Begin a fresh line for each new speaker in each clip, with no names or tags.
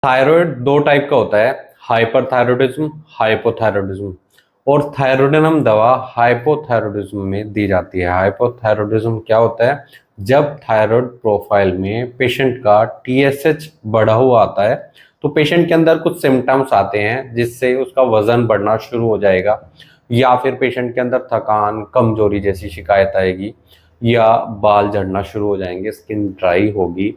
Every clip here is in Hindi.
थायराइड दो टाइप का होता है, हाइपरथायरॉयडिज्म, हाइपोथायरॉयडिज्म। और थायरोडिनम दवा हाइपोथायरॉयडिज्म में दी जाती है। हाइपोथायरॉयडिज्म क्या होता है? जब थायराइड प्रोफाइल में पेशेंट का टीएसएच बढ़ा हुआ आता है तो पेशेंट के अंदर कुछ सिम्टम्स आते हैं जिससे उसका वजन बढ़ना शुरू हो जाएगा, या फिर पेशेंट के अंदर थकान, कमजोरी जैसी शिकायत आएगी, या बाल झड़ना शुरू हो जाएंगे, स्किन ड्राई होगी।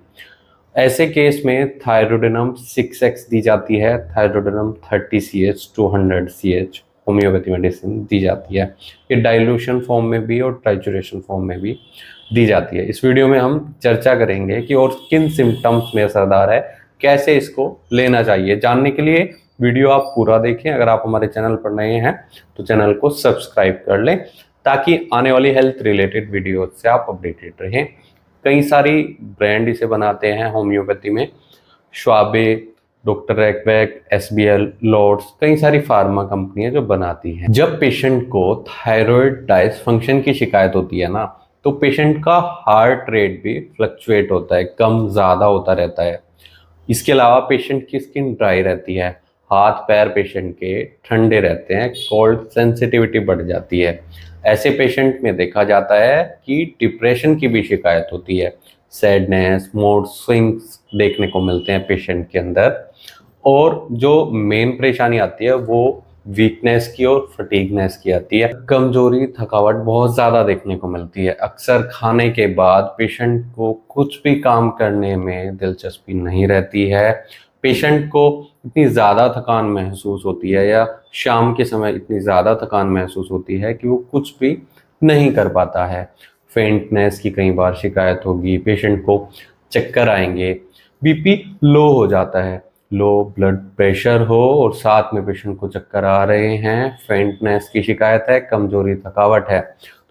ऐसे केस में थायरोडिनम 6x दी जाती है, थायरोडिनम 30 CH 200 CH होम्योपैथी मेडिसिन दी जाती है। ये डाइल्यूशन फॉर्म में भी और ट्राइचुरेशन फॉर्म में भी दी जाती है। इस वीडियो में हम चर्चा करेंगे कि और किन सिम्टम्स में असरदार है, कैसे इसको लेना चाहिए। जानने के लिए वीडियो आप पूरा देखें। अगर आप हमारे चैनल पर नए हैं तो चैनल को सब्सक्राइब कर लें ताकि आने वाली हेल्थ रिलेटेड वीडियो से आप अपडेटेड रहें। कई सारी ब्रांड इसे बनाते हैं होम्योपैथी में, श्वाबे, डॉक्टर रैकबैक, एसबीएल, लॉर्ड्स, कई सारी फार्मा कंपनियां जो बनाती हैं। जब पेशेंट को थायराइड डायसफंक्शन की शिकायत होती है ना, तो पेशेंट का हार्ट रेट भी फ्लक्चुएट होता है, कम ज़्यादा होता रहता है। इसके अलावा पेशेंट की स्किन ड्राई रहती है, हाथ पैर पेशेंट के ठंडे रहते हैं, कोल्ड सेंसिटिविटी बढ़ जाती है। ऐसे पेशेंट में देखा जाता है कि डिप्रेशन की भी शिकायत होती है, सैडनेस, मूड स्विंग्स देखने को मिलते हैं पेशेंट के अंदर। और जो मेन परेशानी आती है वो वीकनेस की और फटीगनेस की आती है। कमजोरी, थकावट बहुत ज़्यादा देखने को मिलती है। अक्सर खाने के बाद पेशेंट को कुछ भी काम करने में दिलचस्पी नहीं रहती है। पेशेंट को इतनी ज़्यादा थकान महसूस होती है, या शाम के समय इतनी ज़्यादा थकान महसूस होती है कि वो कुछ भी नहीं कर पाता है। फेंटनेस की कई बार शिकायत होगी, पेशेंट को चक्कर आएंगे, बीपी लो हो जाता है, लो ब्लड प्रेशर हो और साथ में पेशेंट को चक्कर आ रहे हैं, फेंटनेस की शिकायत है, कमजोरी, थकावट है,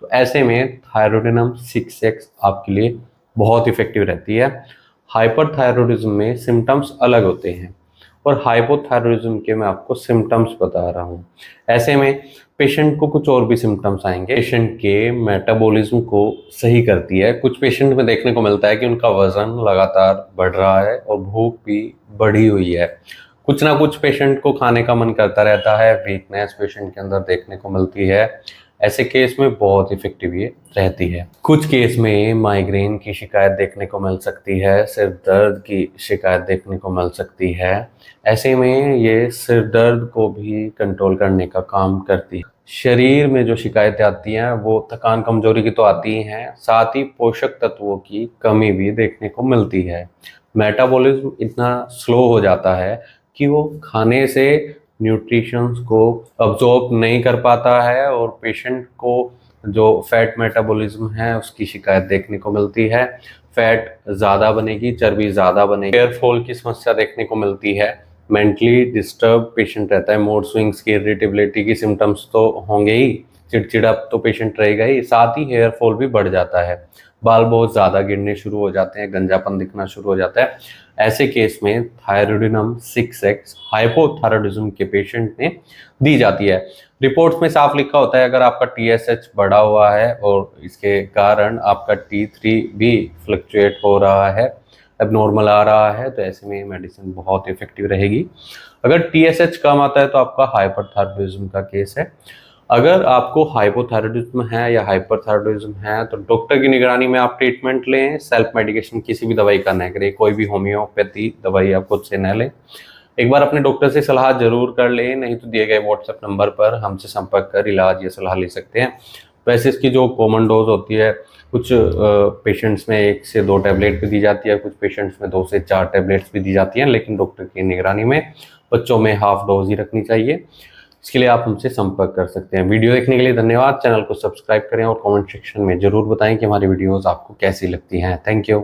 तो ऐसे में थायरोडिनम 6x आपके लिए बहुत इफेक्टिव रहती है। हाइपरथायरॉयडिज्म में सिम्टम्स अलग होते हैं और हाइपोथायरॉयडिज्म के मैं आपको सिम्टम्स बता रहा हूँ। ऐसे में पेशेंट को कुछ और भी सिम्टम्स आएंगे। पेशेंट के मेटाबॉलिज्म को सही करती है। कुछ पेशेंट में देखने को मिलता है कि उनका वजन लगातार बढ़ रहा है और भूख भी बढ़ी हुई है। कुछ ना कुछ पेशेंट को खाने का मन करता रहता है, वीकनेस पेशेंट के अंदर देखने को मिलती है। ऐसे केस में बहुत इफेक्टिव ये रहती है। कुछ केस में माइग्रेन की शिकायत देखने को मिल सकती है, सिर दर्द की शिकायत देखने को मिल सकती है। ऐसे में ये सिर दर्द को भी कंट्रोल करने का काम करती है। शरीर में जो शिकायतें आती हैं वो थकान, कमजोरी की तो आती ही हैं, साथ ही पोषक तत्वों की कमी भी देखने को मिलती है। मेटाबॉलिज्म इतना स्लो हो जाता है कि वो खाने से न्यूट्रिशंस को अब्जॉर्ब नहीं कर पाता है और पेशेंट को जो फैट मेटाबॉलिज्म है उसकी शिकायत देखने को मिलती है। फैट ज़्यादा बनेगी, चर्बी ज़्यादा बनेगी, हेयर फॉल की समस्या देखने को मिलती है। मेंटली डिस्टर्ब पेशेंट रहता है, मूड स्विंग्स की, इरिटेबिलिटी की सिम्टम्स तो होंगे ही, चिड़चिड़ा तो पेशेंट रहेगा ही, साथ ही हेयर फॉल भी बढ़ जाता है, बाल बहुत ज़्यादा गिरने शुरू हो जाते हैं, गंजापन दिखना शुरू हो जाता है। ऐसे केस में थायरोडिनम 6x हाइपोथायरॉयडिज्म के पेशेंट में दी जाती है। रिपोर्ट्स में साफ लिखा होता है अगर आपका TSH बढ़ा हुआ है और इसके कारण आपका T3 भी फ्लक्चुएट हो रहा है, एबनॉर्मल आ रहा है, तो ऐसे में मेडिसिन बहुत इफेक्टिव रहेगी। अगर TSH कम आता है तो आपका हाइपरथायरॉयडिज्म का केस है। अगर आपको हाइपोथायरॉयडिज्म है या हाइपरथायरॉयडिज्म है तो डॉक्टर की निगरानी में आप ट्रीटमेंट लें। सेल्फ मेडिकेशन किसी भी दवाई का न करें, कोई भी होम्योपैथी दवाई आप खुद से न लें। एक बार अपने डॉक्टर से सलाह जरूर कर लें, नहीं तो दिए गए व्हाट्सएप नंबर पर हमसे संपर्क कर इलाज या सलाह ले सकते हैं। वैसे इसकी जो कॉमन डोज होती है, कुछ पेशेंट्स में 1 से 2 टैबलेट भी दी जाती है, कुछ पेशेंट्स में 2 से 4 टैबलेट्स भी दी जाती हैं, लेकिन डॉक्टर की निगरानी में बच्चों में हाफ डोज ही रखनी चाहिए। इसके लिए आप हमसे संपर्क कर सकते हैं। वीडियो देखने के लिए धन्यवाद। चैनल को सब्सक्राइब करें और कमेंट सेक्शन में जरूर बताएं कि हमारी वीडियोस आपको कैसी लगती हैं। Thank you.